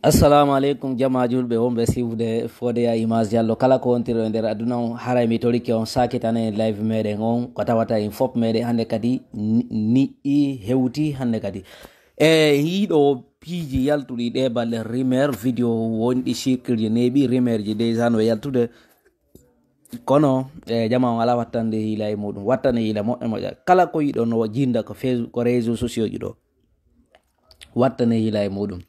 Assalamu alaikum jama julbe wonbe siwde fode ya image jallo kala ko wontiro nder aduna haray mi toriki on sakitane live meden on ko tawata en fop mede hande kadi ni hewti hande kadi hido piji yaltudi de balle rimer video wondi circle nebi rimer je déjà no yaltude kono jama on ala wattande hila e mudum wattane hila mo kala ko yido no jinda ko facebook ko réseaux sociaux ji do wattane hila e mudum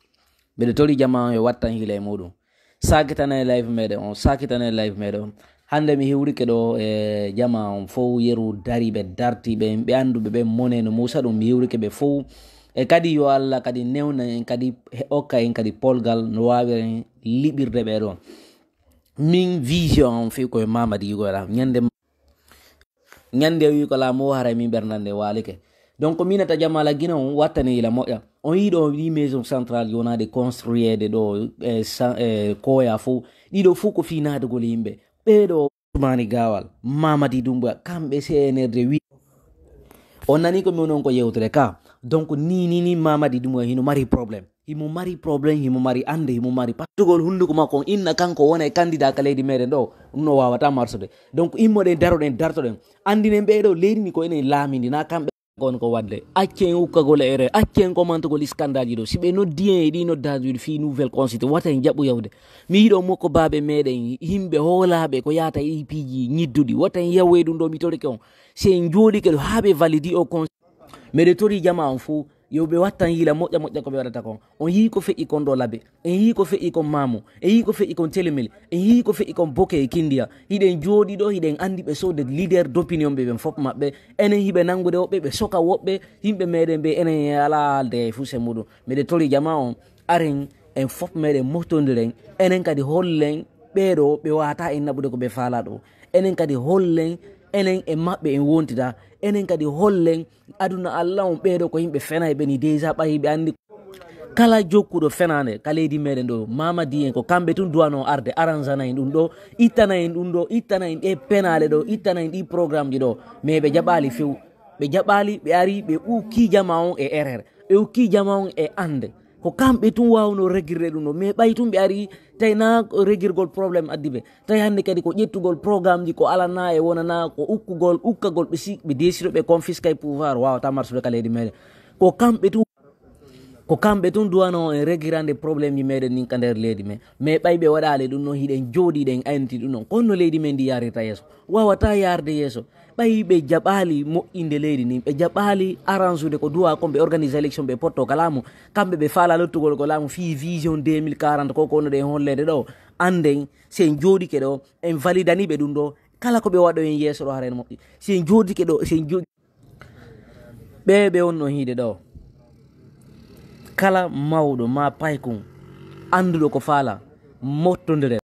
bede tori jama e wattan hila e mudum sakitane live mede on sakitane live mede on hande mi hiwrike do jama on fo yeru dari be darti be andube be moneno Moussa dum mi hiwrike be fo kadi yo alla kadi newna en kadi okka en kadi polgal no wawi libirde be do min vision on fi ko Mamadi gola nyande wi ko la mo hara mi bernande walike donc minata jamala gina on wattane ila moya on yido wi maison centrale yonade construire de do koya fu dido fu ko finade gol yimbe be do mani gawal Mamadi Doumbouya kambe CNRD wi on nani ko non ko yewtre ka donc ni Mamadi Doumbouya hino mari problème himo mari ande himo mari patugol hunduko makko inna kanko wona e candidat ka leydi meden do no wawata marsude donc immode dartoden andine be do leydi ni ko ene lamindi na kambe gon ko wadde accen ukkagol ere accen komantugol scandale do sibe no dien di no dajul fi nouvelle constitution wata en jabu yawde mi yido moko baabe meden himbe hoolaabe ko yata EPG nyiddudi wata en yawe dum do mi torike on se njodi ke habe validi o mede tori jama on fu yobe wattan yila moƴƴa ko be wadata kon on yi ko fe ikon do labe en yi ko fe ikon mamu en yi ko fe ikon telemel en yi ko fe ikon boke e kindia hiden jodi do hiden andi be so de leader d'opinion be fop mabbe enen hibe nangude wobbe be soka wobbe himbe meden be enen ala de fu se mudu mede tori jama on aren en fop meden mottondiren enen kadi hollen bedo be wata en nabude ko be fala do enen kadi hollen enen e mabbe en wontida enen kadi hollen aduna Allah on beedo ko yimbe fena e beni déjà bayi be andi kala jokkudo fenane kaledi meden do Mamadi en ko kambe tun duano arde aranzana en dum do itana en e penale do itana en di programme di do me be jabali few be jabali be ari be uki jama on e erreur e uki jama on e ande ko kambe tun wawno regirre dum no me bay tun be ari tayna regirgol problème addibe tay hande kadi ko jettugol programme ji ko alana e wonana ko ukkagol be sik be desiro be confisquer pouvoir wawata marsude kaledi mede ko kambe tun duwano en regirande problème yi meden nin kander leydi me baybe wadale dum no hiden jodi den anti dum non konno leydi men di yarita yeso wawata yarde yeso baybe jabali mo inde leydi ni be jabali arrange ko duwa ko be organiser election be porto kalamu kambe be fala lottugol ko lamu fi vision 2040 ko kono de hollede do anden sen jodi ke do en validani be dum do kala ko be wado en yeso do haren mo sen jodi ke do sen jodi be on no hide do kala mawdo ma Paikoum andudo ko fala mottondire